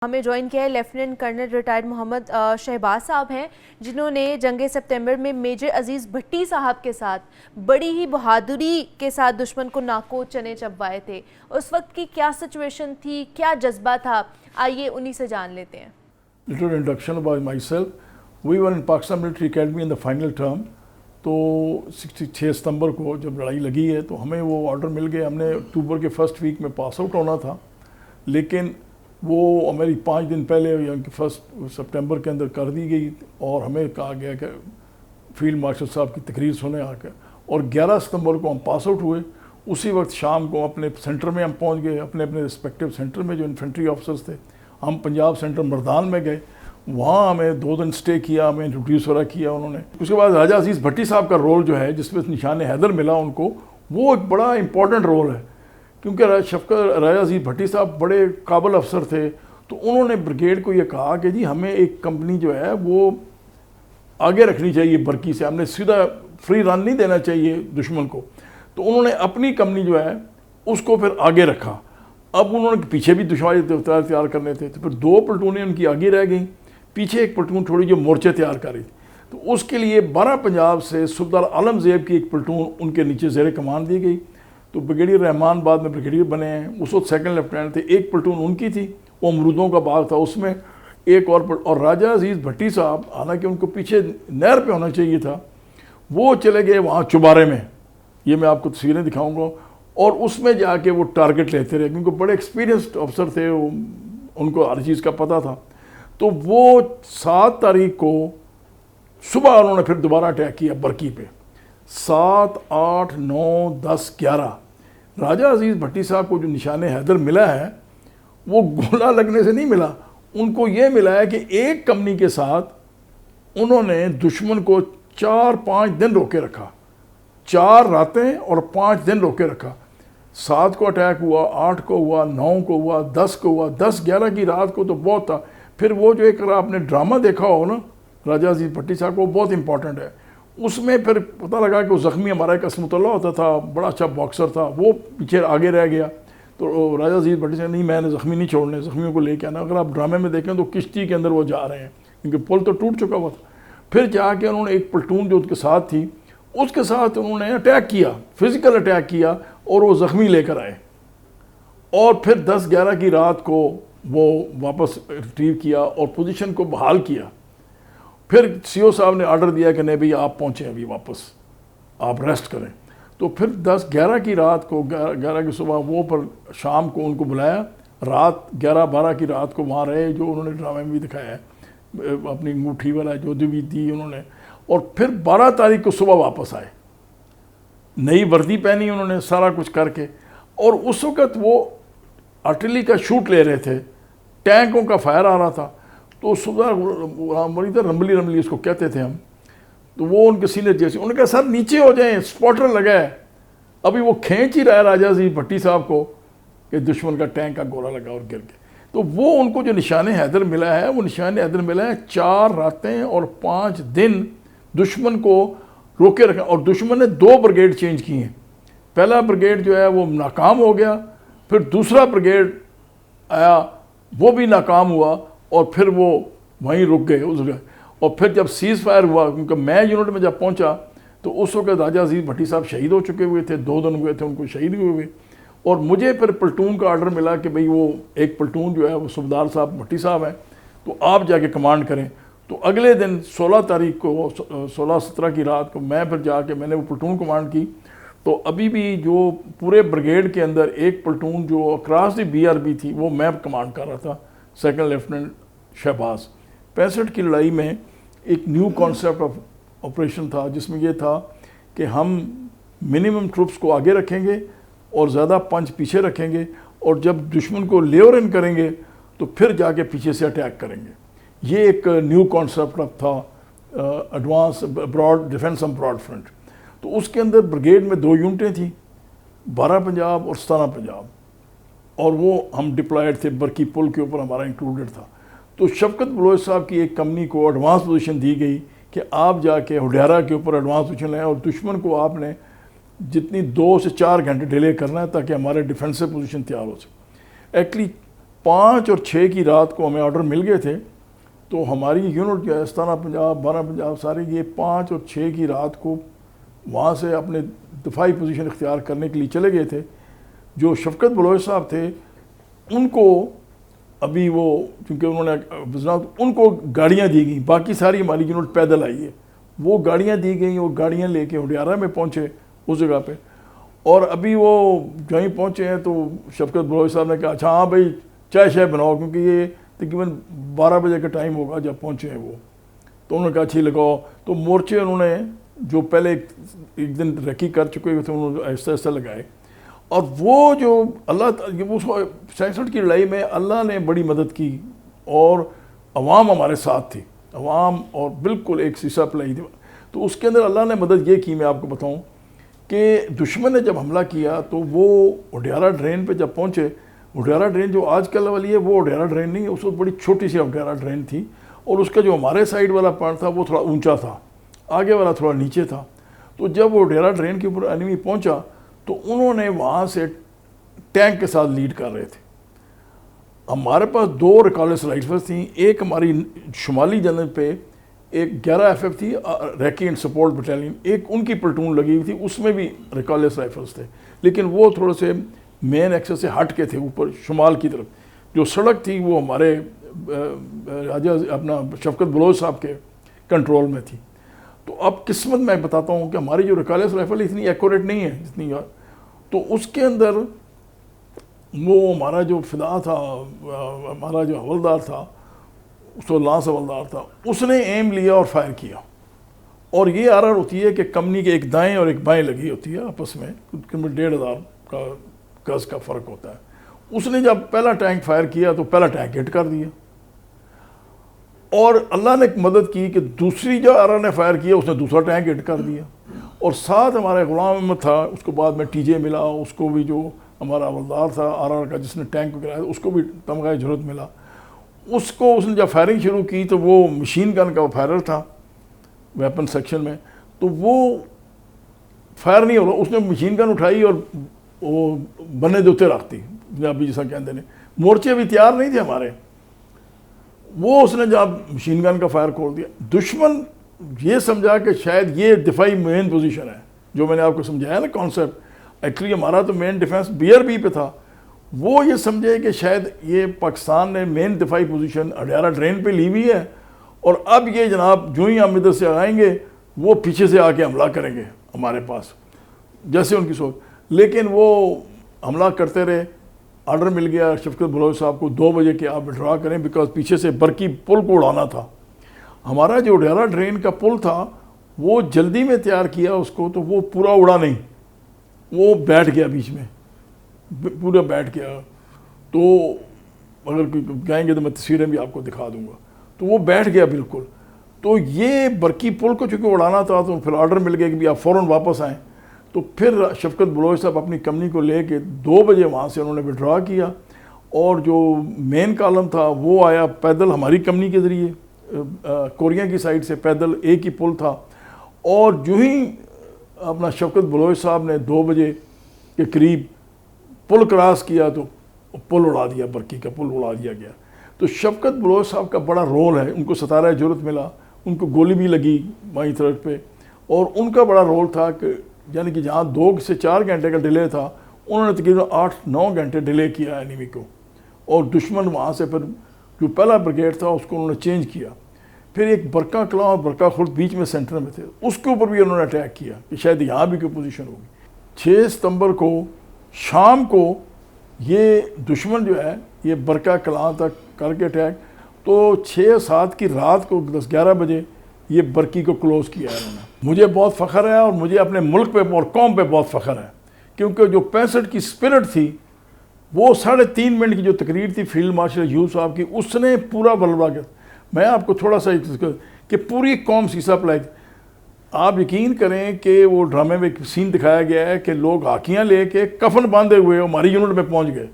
ہمیں جوائن کیا ہے لیفٹیننٹ کرنل ریٹائرڈ محمد شہباز صاحب ہیں، جنہوں نے جنگ سپتمبر میں میجر عزیز بھٹی صاحب کے ساتھ بڑی ہی بہادری کے ساتھ دشمن کو ناکو چنے چبوائے تھے۔ اس وقت کی کیا سچویشن تھی، کیا جذبہ تھا، آئیے انہی سے جان لیتے ہیں۔ Little introduction about myself. We were in Pakistan Military Academy in the final term. تو 6 ستمبر کو جب لڑائی لگی ہے تو ہمیں وہ آرڈر مل گئے، ہم نے اکتوبر کے فرسٹ ویک میں پاس آؤٹ ہونا تھا، لیکن وہ ہماری 5 دن پہلے یعنی کہ 1 سپٹمبر کے اندر کر دی گئی اور ہمیں کہا گیا کہ فیلڈ مارشل صاحب کی تقریر سنیں آ کے، اور 11 ستمبر کو ہم پاس آؤٹ ہوئے۔ اسی وقت شام کو اپنے سینٹر میں ہم پہنچ گئے، اپنے رسپیکٹیو سینٹر میں جو انفینٹری آفیسرز تھے۔ ہم پنجاب سینٹر مردان میں گئے، وہاں ہمیں 2 دن سٹے کیا، ہمیں انٹروڈیوس وغیرہ کیا انہوں نے۔ اس کے بعد راجہ عزیز بھٹی صاحب کا رول جو ہے جس میں نشان حیدر ملا ان کو، وہ ایک بڑا امپورٹنٹ رول ہے، کیونکہ راجہ عزیز بھٹی صاحب بڑے قابل افسر تھے، تو انہوں نے بریگیڈ کو یہ کہا کہ جی ہمیں ایک کمپنی جو ہے وہ آگے رکھنی چاہیے برکی سے، ہم نے سیدھا فری رن نہیں دینا چاہیے دشمن کو، تو انہوں نے اپنی کمپنی جو ہے اس کو پھر آگے رکھا۔ اب انہوں نے پیچھے بھی دشمن تیار کرنے تھے، تو پھر 2 پلٹونیں ان کی آگے رہ گئیں، پیچھے ایک پلٹون تھوڑی جو مورچے تیار کر رہی تھی، تو اس کے لیے 12 پنجاب سے صوبیدار عالم زیب کی ایک پلٹون ان کے نیچے زیر کمان دی گئی۔ تو بریگیڈیئر رحمان بعد میں بریگیڈیئر بنے ہیں، اس وقت سیکنڈ لیفٹیننٹ تھے، ایک پلٹون ان کی تھی، وہ امرودوں کا باغ تھا اس میں ایک اور راجہ عزیز بھٹی صاحب، حالانکہ ان کو پیچھے نہر پہ ہونا چاہیے تھا، وہ چلے گئے وہاں چبارے میں، یہ میں آپ کو تصویریں دکھاؤں گا، اور اس میں جا کے وہ ٹارگٹ لیتے رہے، کیونکہ بڑے ایکسپیرینسڈ افسر تھے، ان کو ہر چیز کا پتہ تھا۔ تو وہ 7 تاریخ کو صبح انہوں نے پھر دوبارہ اٹیک کیا برکی پہ، 7، 8، 9، 10، 11۔ راجہ عزیز بھٹی صاحب کو جو نشان حیدر ملا ہے وہ گولہ لگنے سے نہیں ملا، ان کو یہ ملا ہے کہ ایک کمپنی کے ساتھ انہوں نے دشمن کو 4-5 دن روکے رکھا، 4 راتیں اور 5 دن روکے رکھا۔ 7 کو اٹیک ہوا، 8 کو ہوا، 9 کو ہوا، 10 کو ہوا، 10-11 کی رات کو تو بہت تھا۔ پھر وہ جو ایک آپ نے ڈرامہ دیکھا ہو نا راجہ عزیز بھٹی صاحب کو، وہ بہت امپورٹنٹ ہے، اس میں پھر پتہ لگا کہ وہ زخمی ہمارا ایک عصمت اللہ ہوتا تھا، بڑا اچھا باکسر تھا، وہ پیچھے آگے رہ گیا، تو راجہ عزیز بھٹی صاحب نہیں میں نے زخمی نہیں چھوڑنے، زخمیوں کو لے کے آنا۔ اگر آپ ڈرامے میں دیکھیں تو کشتی کے اندر وہ جا رہے ہیں کیونکہ پل تو ٹوٹ چکا ہوا تھا۔ پھر جا کے انہوں نے ایک پلٹون جو ان کے ساتھ تھی اس کے ساتھ انہوں نے اٹیک کیا، فزیکل اٹیک کیا، اور وہ زخمی لے کر آئے، اور پھر 10-11 کی رات کو وہ واپس ریٹریو کیا اور پوزیشن کو بحال کیا۔ پھر سی او صاحب نے آرڈر دیا کہ نہیں بھئی آپ پہنچیں ابھی واپس، آپ ریسٹ کریں۔ تو پھر 10-11 کی رات کو 11 کی صبح وہ پر شام کو ان کو بلایا، رات 11-12 کی رات کو وہاں رہے، جو انہوں نے ڈرامے میں بھی دکھایا ہے، اپنی انگوٹھی والا جو بھی دی انہوں نے، اور پھر 12 تاریخ کو صبح واپس آئے، نئی وردی پہنی انہوں نے، سارا کچھ کر کے، اور اس وقت وہ آرٹلری کا شوٹ لے رہے تھے، ٹینکوں کا فائر آ رہا تھا، تو صبح رمبلی اس کو کہتے تھے ہم، تو وہ ان کے سینئر جیسے انہوں نے کہا سر نیچے ہو جائیں، سپوٹر لگا ہے، ابھی وہ کھینچ ہی رہا ہے راجہ عزیز بھٹی صاحب کو کہ دشمن کا ٹینک کا گولہ لگا اور گر گئے۔ تو وہ ان کو جو نشان حیدر ملا ہے، وہ نشان حیدر ملا ہے 4 راتیں اور 5 دن دشمن کو روکے رکھا، اور دشمن نے 2 بریگیڈ چینج کی ہیں۔ پہلا بریگیڈ جو ہے وہ ناکام ہو گیا، پھر دوسرا بریگیڈ آیا وہ بھی ناکام ہوا، اور پھر وہ وہیں رک گئے اس جگہ۔ اور پھر جب سیز فائر ہوا، کیونکہ میں یونٹ میں جب پہنچا تو اس وقت راجہ عزیز بھٹی صاحب شہید ہو چکے ہوئے تھے، 2 دن ہوئے تھے ان کو شہید ہوئے، اور مجھے پھر پلٹون کا آرڈر ملا کہ بھئی وہ ایک پلٹون جو ہے وہ صوبیدار صاحب بھٹی صاحب ہیں، تو آپ جا کے کمانڈ کریں۔ تو اگلے دن 16 تاریخ کو 16-17 کی رات کو میں پھر جا کے میں نے وہ پلٹون کمانڈ کی۔ تو ابھی بھی جو پورے بریگیڈ کے اندر ایک پلٹون جو اکراس دی BRB تھی وہ میں کمانڈ کر رہا تھا، سیکنڈ لیفٹیننٹ شہباز۔ 65 کی لڑائی میں ایک نیو کانسیپٹ آف آپریشن تھا، جس میں یہ تھا کہ ہم منیمم ٹروپس کو آگے رکھیں گے اور زیادہ پنچ پیچھے رکھیں گے، اور جب دشمن کو لیور ان کریں گے تو پھر جا کے پیچھے سے اٹیک کریں گے۔ یہ ایک نیو کانسیپٹ تھا، ایڈوانس براڈ ڈیفنس آن براڈ فرنٹ۔ تو اس کے اندر بریگیڈ میں 2 یونٹیں تھیں، 12 پنجاب اور 17 پنجاب، اور وہ ہم ڈپلائڈ تھے، برکی پل کے اوپر ہمارا انکلوڈڈ تھا۔ تو شفقت بلوچ صاحب کی ایک کمپنی کو ایڈوانس پوزیشن دی گئی کہ آپ جا کے ہڈیارہ کے اوپر ایڈوانس پوزیشن لیں، اور دشمن کو آپ نے جتنی 2 سے 4 گھنٹے ڈیلے کرنا ہے تاکہ ہمارے ڈیفینسو پوزیشن تیار ہو سکے۔ ایکچولی 5 اور 6 کی رات کو ہمیں آرڈر مل گئے تھے. تو ہماری یونٹ جو ہے استانہ پنجاب 12 پنجاب سارے یہ 5 اور 6 کی رات کو وہاں سے اپنے دفاعی پوزیشن اختیار کرنے کے لیے چلے گئے تھے. جو شفقت بلوچ صاحب تھے ان کو ابھی وہ چونکہ انہوں نے ان کو گاڑیاں دی گئیں, باقی ساری ہماری یونٹ پیدل آئی ہے, وہ گاڑیاں دی گئیں, وہ گاڑیاں لے کے ہڈیارہ میں پہنچے اس جگہ پہ. اور ابھی وہ جہیں پہنچے ہیں تو شفقت بلوچ صاحب نے کہا اچھا ہاں بھائی چائے شائے بناؤ, کیونکہ یہ تقریباً 12 بجے کا ٹائم ہوگا جب پہنچے ہیں وہ. تو انہوں نے کہا اچھی لگاؤ. تو مورچے انہوں نے جو پہلے ایک دن ریکی کر چکے تھے انہوں نے آہستہ آہستہ لگائے. اور وہ جو اللہ 66 کی لڑائی میں اللہ نے بڑی مدد کی اور عوام ہمارے ساتھ تھی, عوام اور بالکل ایک سیسا پلائی تھی. تو اس کے اندر اللہ نے مدد یہ کی, میں آپ کو بتاؤں کہ دشمن نے جب حملہ کیا تو وہ ہڈیارہ ڈرین پہ جب پہنچے, ہڈیارہ ڈرین جو آج کل والی ہے وہ ہڈیارہ ڈرین نہیں ہے, اس وقت بڑی چھوٹی سی ہڈیارہ ڈرین تھی, اور اس کا جو ہمارے سائڈ والا پارٹ تھا وہ تھوڑا اونچا تھا, آگے والا تھوڑا نیچے تھا. تو جب وہ ہڈیارہ ڈرین کے اوپر انیمی پہنچا تو انہوں نے وہاں سے ٹینک کے ساتھ لیڈ کر رہے تھے. ہمارے پاس 2 ریکالس رائفلز تھیں, ایک ہماری شمالی جنوب پہ ایک 11 FF تھی ریکی اینڈ سپورٹ بٹالین, ایک ان کی پلٹون لگی ہوئی تھی, اس میں بھی ریکالس رائفلز تھے, لیکن وہ تھوڑے سے مین ایکسس سے ہٹ کے تھے اوپر شمال کی طرف. جو سڑک تھی وہ ہمارے راجہ اپنا شفقت بلوچ صاحب کے کنٹرول میں تھی. تو اب قسمت میں بتاتا ہوں کہ ہماری جو ریکالس رائفل اتنی ایکوریٹ نہیں ہے جتنی, تو اس کے اندر وہ ہمارا جو فدا تھا, ہمارا جو حوالدار تھا, اس لانس حوالدار تھا, اس نے ایم لیا اور فائر کیا. اور یہ آرر ہوتی ہے کہ کمنی کے ایک دائیں اور ایک بائیں لگی ہوتی ہے آپس میں, 1,500 کا گز کا فرق ہوتا ہے. اس نے جب پہلا ٹینک فائر کیا تو پہلا ٹینک ہٹ کر دیا, اور اللہ نے مدد کی کہ دوسری جو آرر نے فائر کیا اس نے دوسرا ٹینک ہٹ کر دیا. اور ساتھ ہمارے غلام احمد تھا, اس کو بعد میں ٹی جے ملا, اس کو بھی جو ہمارا حوالدار تھا آر کا جس نے ٹینک کو گرایا اس کو بھی تمغہ جرت ملا. اس نے جب فائرنگ شروع کی تو وہ مشین گن کا فائرر تھا ویپن سیکشن میں, تو وہ فائر نہیں ہو رہا, اس نے مشین گن اٹھائی اور وہ بنے دوتے رکھتی, پنجابی جیسا کہتے ہیں. مورچے بھی تیار نہیں تھے ہمارے, وہ اس نے جب مشین گن کا فائر کھول دیا. دشمن یہ سمجھا کہ شاید یہ دفاعی مین پوزیشن ہے, جو میں نے آپ کو سمجھایا نا کانسیپٹ. ایکچولی ہمارا تو مین ڈیفنس BRB پہ تھا, وہ یہ سمجھے کہ شاید یہ پاکستان نے مین دفاعی پوزیشن ہڈیارہ ڈرین پہ لی ہوئی ہے, اور اب یہ جناب جو ہی ہم ادھر سے آئیں گے وہ پیچھے سے آ کے حملہ کریں گے ہمارے پاس, جیسے ان کی سوچ. لیکن وہ حملہ کرتے رہے. آرڈر مل گیا شفقت بلوچ صاحب کو 2 بجے کہ آپ وڈرا کریں, بیکاز پیچھے سے برقی پل کو اڑانا تھا. ہمارا جو ہڈیارہ ڈرین کا پل تھا وہ جلدی میں تیار کیا اس کو, تو وہ پورا اڑا نہیں, وہ بیٹھ گیا بیچ میں, پورا بیٹھ گیا. تو اگر گائیں گے تو میں تصویریں بھی آپ کو دکھا دوں گا. تو وہ بیٹھ گیا بالکل. تو یہ برقی پل کو چونکہ اڑانا تھا تو پھر آرڈر مل گیا کہ آپ فوراً واپس آئیں. تو پھر شفقت بلوچ صاحب اپنی کمپنی کو لے کے 2 بجے وہاں سے انہوں نے وڈرا کیا, اور جو مین کالم تھا وہ آیا پیدل ہماری کمپنی کے ذریعے کوریا کی سائڈ سے, پیدل ایک ہی پل تھا. اور جو ہی اپنا شفقت بلوچ صاحب نے 2 بجے کے قریب پل کراس کیا تو پل اڑا دیا, برقی کا پل اڑا دیا گیا. تو شفقت بلوچ صاحب کا بڑا رول ہے, ان کو 17 جرت ملا, ان کو گولی بھی لگی بائیں طرف پہ, اور ان کا بڑا رول تھا کہ یعنی کہ جہاں 2 سے 4 گھنٹے کا ڈیلے تھا انہوں نے تقریباً 8-9 گھنٹے ڈیلے کیا انیمی کو. اور دشمن وہاں سے پھر جو پہلا بریگیڈ تھا اس کو انہوں نے چینج کیا. پھر ایک برقہ کلاں اور برقہ خلد بیچ میں سینٹر میں تھے, اس کے اوپر بھی انہوں نے اٹیک کیا کہ شاید یہاں بھی کوئی پوزیشن ہوگی. 6 ستمبر کو شام کو یہ دشمن جو ہے یہ برقہ کلاں تک کر کے اٹیک, تو 6-7 کی رات کو 10-11 بجے یہ برقی کو کلوز کیا ہے انہوں نے. مجھے بہت فخر ہے, اور مجھے اپنے ملک پہ اور قوم پہ بہت فخر ہے, کیونکہ جو 65 کی سپرٹ تھی وہ 3.5 منٹ کی جو تقریر تھی فیلڈ مارشل ایوب صاحب کی, اس نے پورا بلوا کیا. میں آپ کو تھوڑا سا کہ پوری قوم سیسا پلائی. آپ یقین کریں کہ وہ ڈرامے میں ایک سین دکھایا گیا ہے کہ لوگ ہاکیاں لے کے کفن باندھے ہوئے ہماری یونٹ میں پہنچ گئے.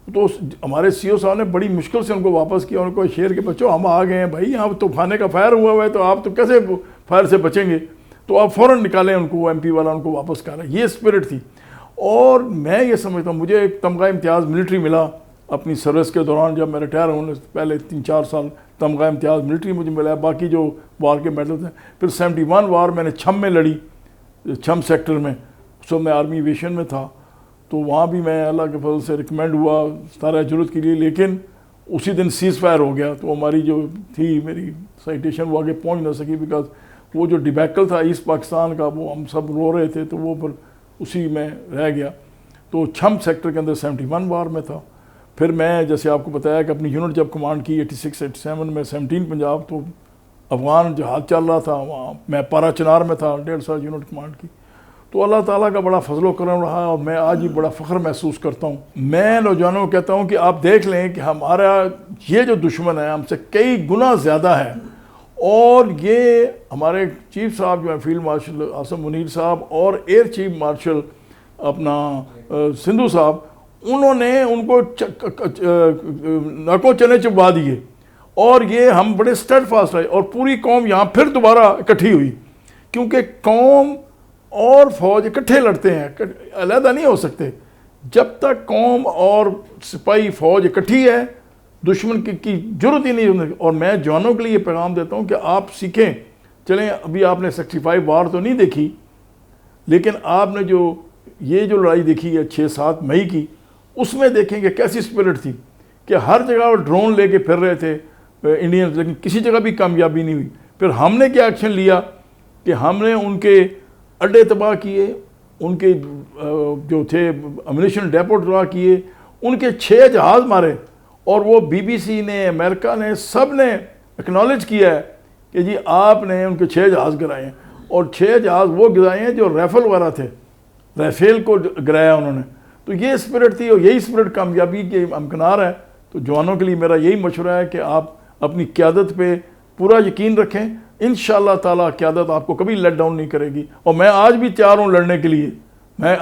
تو ہمارے CO صاحب نے بڑی مشکل سے ان کو واپس کیا, ان کو شیر کے بچوں ہم آ گئے ہیں بھائی, یہاں تو کھانے کا فائر ہوا ہوا ہے, تو آپ تو کیسے فائر سے بچیں گے, تو آپ فوراً نکالیں ان کو, MP والا ان کو واپس کرا. یہ اسپرٹ تھی. اور میں یہ سمجھتا ہوں مجھے ایک تمغہ امتیاز ملٹری ملا اپنی سروس کے دوران جب میں ریٹائر ہونے سے پہلے 3-4 سال تمغہ امتیاز ملٹری مجھے ملا ہے، باقی جو وار کے میڈلز ہیں. پھر 71 وار میں نے چھم میں لڑی، چھم سیکٹر میں، اس وقت میں آرمی ایویشن میں تھا، تو وہاں بھی میں اللہ کے فضل سے ریکمینڈ ہوا ستارہ جرت کے لیے، لیکن اسی دن سیز فائر ہو گیا. تو ہماری جو تھی میری سائٹیشن وہ آگے پہنچ نہ سکی، بیکاز وہ جو ڈیبیکل تھا ایسٹ پاکستان کا وہ ہم سب رو رہے تھے، تو وہ پر اسی میں رہ گیا. تو چھم سیکٹر کے اندر 71 وار میں تھا. پھر میں جیسے آپ کو بتایا کہ اپنی یونٹ جب کمانڈ کی 86-87 میں 17 پنجاب، تو افغان جہاد چل رہا تھا وہاں، میں پارا چنار میں تھا 1.5 سال یونٹ کمانڈ کی. تو اللہ تعالیٰ کا بڑا فضل و کرم رہا، اور میں آج بھی بڑا فخر محسوس کرتا ہوں. میں نوجوانوں کو کہتا ہوں کہ آپ دیکھ لیں کہ ہمارا یہ جو دشمن ہے ہم سے کئی گنا زیادہ ہے، اور یہ ہمارے چیف صاحب جو ہیں فیلڈ مارشل عاصم منیر صاحب اور ایئر چیف مارشل اپنا سندھو صاحب، انہوں نے ان کو ناکوں چنے چبوا دیے، اور یہ ہم بڑے اسٹیڈ فاسٹ رہے، اور پوری قوم یہاں پھر دوبارہ اکٹھی ہوئی، کیونکہ قوم اور فوج اکٹھے لڑتے ہیں، علیحدہ نہیں ہو سکتے. جب تک قوم اور سپاہی فوج اکٹھی ہے دشمن کی جرت ہی نہیں ہوتی. اور میں جوانوں کے لیے یہ پیغام دیتا ہوں کہ آپ سیکھیں. چلیں ابھی آپ نے 65 وار تو نہیں دیکھی، لیکن آپ نے جو یہ جو لڑائی دیکھی ہے 6-7 مئی کی، اس میں دیکھیں کہ کیسی اسپرٹ تھی کہ ہر جگہ وہ ڈرون لے کے پھر رہے تھے انڈینز، لیکن کسی جگہ بھی کامیابی نہیں ہوئی. پھر ہم نے کیا ایکشن لیا کہ ہم نے ان کے اڈے تباہ کیے، ان کے جو تھے امونیشن ڈیپو تباہ کیے، ان کے 6 جہاز مارے. اور وہ BBC نے، امریکہ نے، سب نے اکنالج کیا ہے کہ جی آپ نے ان کے 6 جہاز گرائے ہیں، اور 6 جہاز وہ گرائے ہیں جو ریفل وغیرہ تھے، ریفیل کو گرایا انہوں نے. تو یہ اسپرٹ تھی، اور یہی اسپرٹ کامیابی کے امکنار ہے. تو جوانوں کے لیے میرا یہی مشورہ ہے کہ آپ اپنی قیادت پہ پورا یقین رکھیں. انشاءاللہ تعالیٰ قیادت آپ کو کبھی لیٹ ڈاؤن نہیں کرے گی، اور میں آج بھی تیار ہوں لڑنے کے لیے. میں